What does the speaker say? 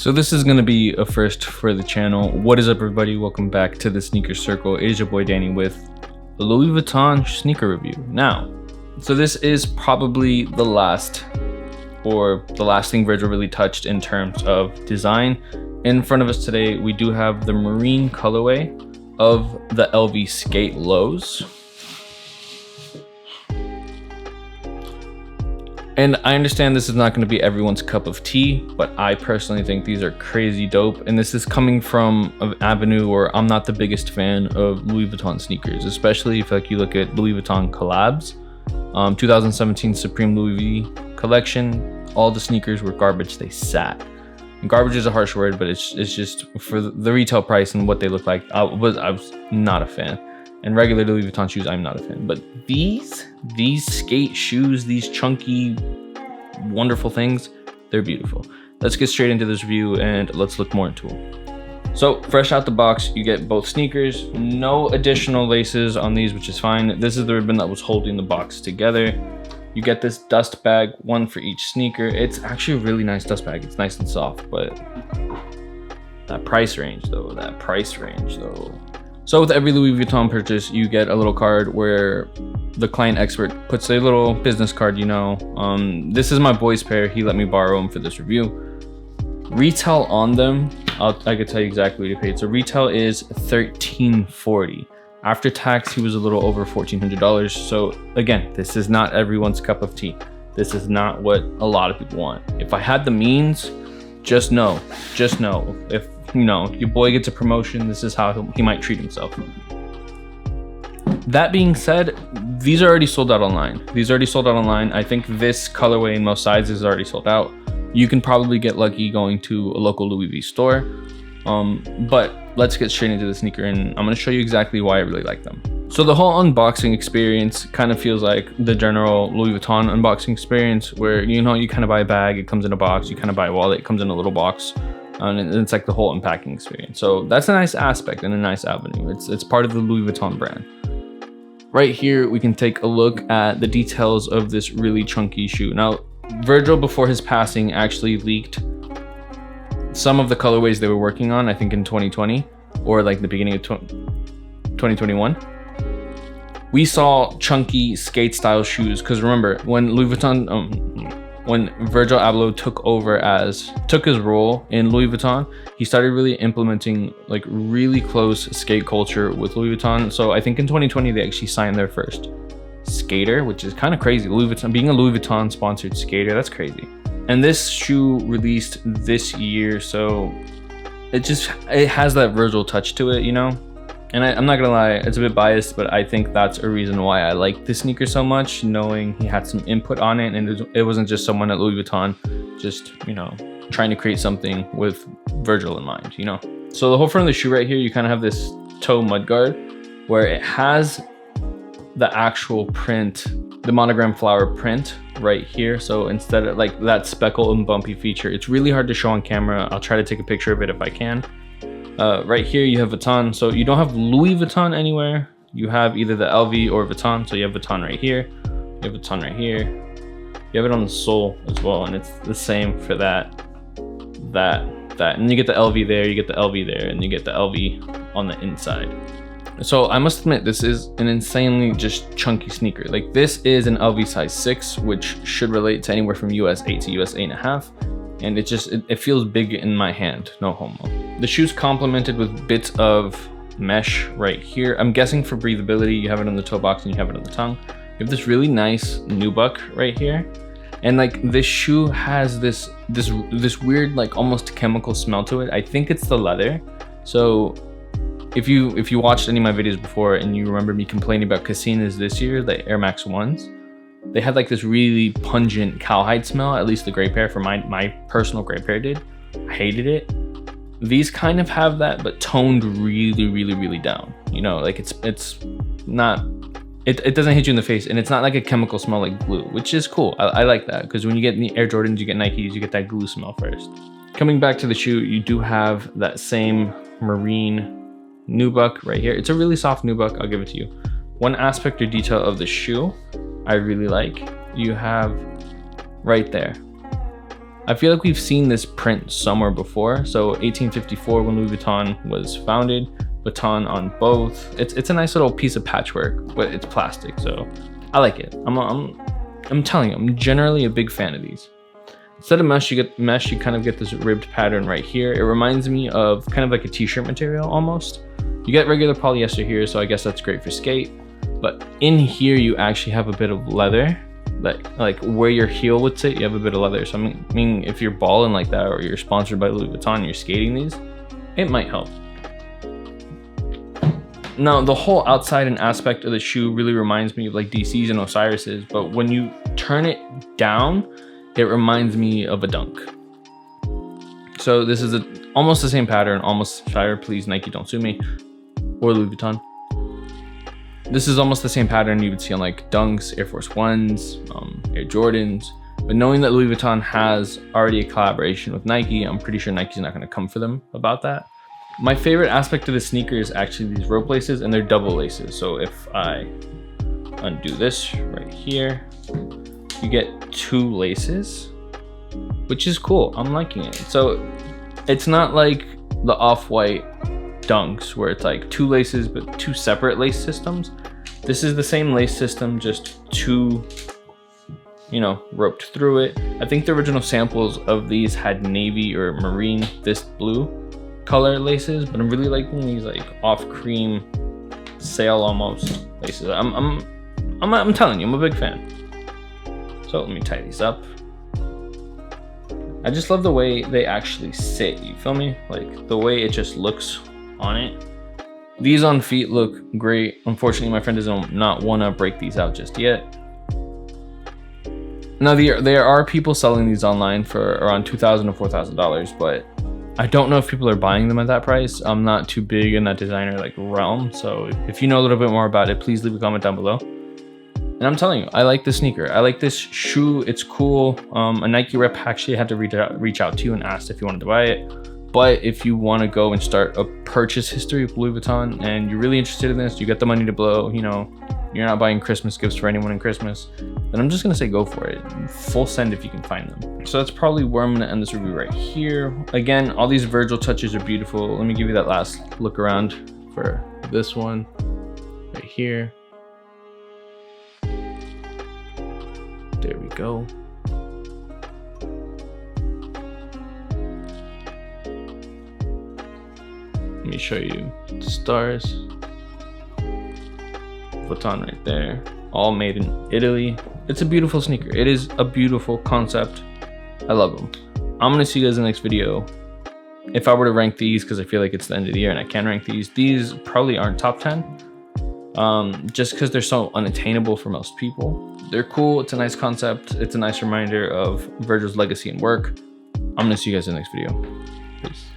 So this is going to be a first for the channel. What is up, everybody? Welcome back to the Sneaker Circle. It is your boy Danny with a Louis Vuitton sneaker review. Now, so this is probably the last thing Virgil really touched in terms of design. In front of us today, we do have the marine colorway of the LV Skate Lows. And I understand this is not going to be everyone's cup of tea, but I personally think these are crazy dope. And this is coming from an avenue where I'm not the biggest fan of Louis Vuitton sneakers, especially if you look at Louis Vuitton collabs. 2017 Supreme Louis V collection, all the sneakers were garbage. They sat. And garbage is a harsh word, but it's just for the retail price and what they look like. I was not a fan. And regular Louis Vuitton shoes, I'm not a fan. But these skate shoes, these chunky, wonderful things, they're beautiful. Let's get straight into this review and let's look more into them. So fresh out the box, you get both sneakers, no additional laces on these, which is fine. This is the ribbon that was holding the box together. You get this dust bag, one for each sneaker. It's actually a really nice dust bag. It's nice and soft, but that price range though. So with every Louis Vuitton purchase, you get a little card where the client expert puts a little business card, you know. This is my boy's pair. He let me borrow them for this review. Retail on them, I could tell you exactly what he paid. So retail is $1,340. After tax, he was a little over $1,400. So again, this is not everyone's cup of tea. This is not what a lot of people want. If I had the means, just know, if you know your boy gets a promotion, this is how he might treat himself. That being said, these are already sold out online. I think this colorway in most sizes is already sold out. You can probably get lucky going to a local Louis V store. But let's get straight into the sneaker, and I'm going to show you exactly why I really like them. So the whole unboxing experience kind of feels like the general Louis Vuitton unboxing experience, where you kind of buy a bag, it comes in a box. You kind of buy a wallet, it comes in a little box. And it's like the whole unpacking experience. So that's a nice aspect and a nice avenue. It's part of the Louis Vuitton brand. Right here, we can take a look at the details of this really chunky shoe. Now, Virgil, before his passing, actually leaked some of the colorways they were working on, I think in 2020 or like the beginning of 2021. We saw chunky skate style shoes, because remember when when Virgil Abloh took his role in Louis Vuitton, he started really implementing like really close skate culture with Louis Vuitton. So I think in 2020 they actually signed their first skater, which is kind of crazy. Louis Vuitton being a Louis Vuitton sponsored skater, that's crazy. And this shoe released this year, so it has that Virgil touch to it, you know. And I'm not gonna lie, it's a bit biased, but I think that's a reason why I like this sneaker so much, knowing he had some input on it, and it wasn't just someone at Louis Vuitton just, trying to create something with Virgil in mind, you know. So the whole front of the shoe right here, you kind of have this toe mudguard where it has the actual print, the Monogram Flower print right here. So instead of like that speckle and bumpy feature, it's really hard to show on camera. I'll try to take a picture of it if I can. Right here you have Vuitton, so you don't have Louis Vuitton anywhere. You have either the LV or Vuitton. So you have Vuitton right here, you have Vuitton right here, you have it on the sole as well, and it's the same for that, and you get the LV there, you get the LV there, and you get the LV on the inside. So I must admit, this is an insanely just chunky sneaker. Like, this is an LV size 6, which should relate to anywhere from US 8 to US 8.5. And it feels big in my hand, no homo. The shoe's complemented with bits of mesh right here. I'm guessing for breathability. You have it on the toe box and you have it on the tongue. You have this really nice nubuck right here. And like, this shoe has this weird, like almost chemical smell to it. I think it's the leather. So if you watched any of my videos before and you remember me complaining about Cassinas this year, the Air Max 1s, they had like this really pungent cowhide smell, at least the gray pair for my personal gray pair did. I hated it. These kind of have that, but toned really down. You know, like it's not, it doesn't hit you in the face, and it's not like a chemical smell like glue, which is cool. I like that, because when you get Air Jordans, you get Nikes, you get that glue smell first. Coming back to the shoe, you do have that same marine nubuck right here. It's a really soft nubuck, I'll give it to you. One aspect or detail of the shoe I really like, you have right there, I feel like we've seen this print somewhere before. So 1854 when Louis Vuitton was founded, Vuitton on both. It's a nice little piece of patchwork, but it's plastic, so I like it. I'm telling you, I'm generally a big fan of these. Instead of mesh, you kind of get this ribbed pattern right here. It reminds me of kind of like a t-shirt material almost. You get regular polyester here, so I guess that's great for skate. But in here, you actually have a bit of leather. Like where your heel would sit, you have a bit of leather. So I mean, if you're balling like that, or you're sponsored by Louis Vuitton and you're skating these, it might help. Now, the whole outside and aspect of the shoe really reminds me of like DC's and Osiris's, but when you turn it down, it reminds me of a Dunk. So this is almost the same pattern, almost fire, please Nike don't sue me, or Louis Vuitton. This is almost the same pattern you would see on like Dunks, Air Force Ones, Air Jordans. But knowing that Louis Vuitton has already a collaboration with Nike, I'm pretty sure Nike's not going to come for them about that. My favorite aspect of the sneaker is actually these rope laces, and they're double laces. So if I undo this right here, you get 2 laces, which is cool. I'm liking it. So it's not like the off-white Dunks where it's like 2 laces but 2 separate lace systems. This is the same lace system, just 2, you know, roped through it. I think the original samples of these had navy or marine, this blue color laces, but I'm really liking these like off cream sail almost laces. I'm telling you, I'm a big fan. So let me tie these up. I just love the way they actually sit, you feel me? Like the way it just looks on it. These on feet look great. Unfortunately, my friend does not want to break these out just yet. Now there are people selling these online for around $2,000 to $4,000, but I don't know if people are buying them at that price. I'm not too big in that designer like realm, so if you know a little bit more about it, please leave a comment down below. And I'm telling you, I like this sneaker. I like this shoe. It's cool. A Nike rep actually had to reach out to you and asked if you wanted to buy it. But if you want to go and start a purchase history with Louis Vuitton and you're really interested in this, you got the money to blow, you know, you're not buying Christmas gifts for anyone in Christmas, then I'm just gonna say go for it. Full send if you can find them. So that's probably where I'm gonna end this review right here. Again, all these Virgil touches are beautiful. Let me give you that last look around for this one right here. There we go. Let me show you the stars. Vuitton right there, all made in Italy. It's a beautiful sneaker. It is a beautiful concept. I love them. I'm gonna see you guys in the next video. If I were to rank these, because I feel like it's the end of the year and I can rank these probably aren't top 10. Just because they're so unattainable for most people. They're cool, it's a nice concept, it's a nice reminder of Virgil's legacy and work. I'm gonna see you guys in the next video. Peace.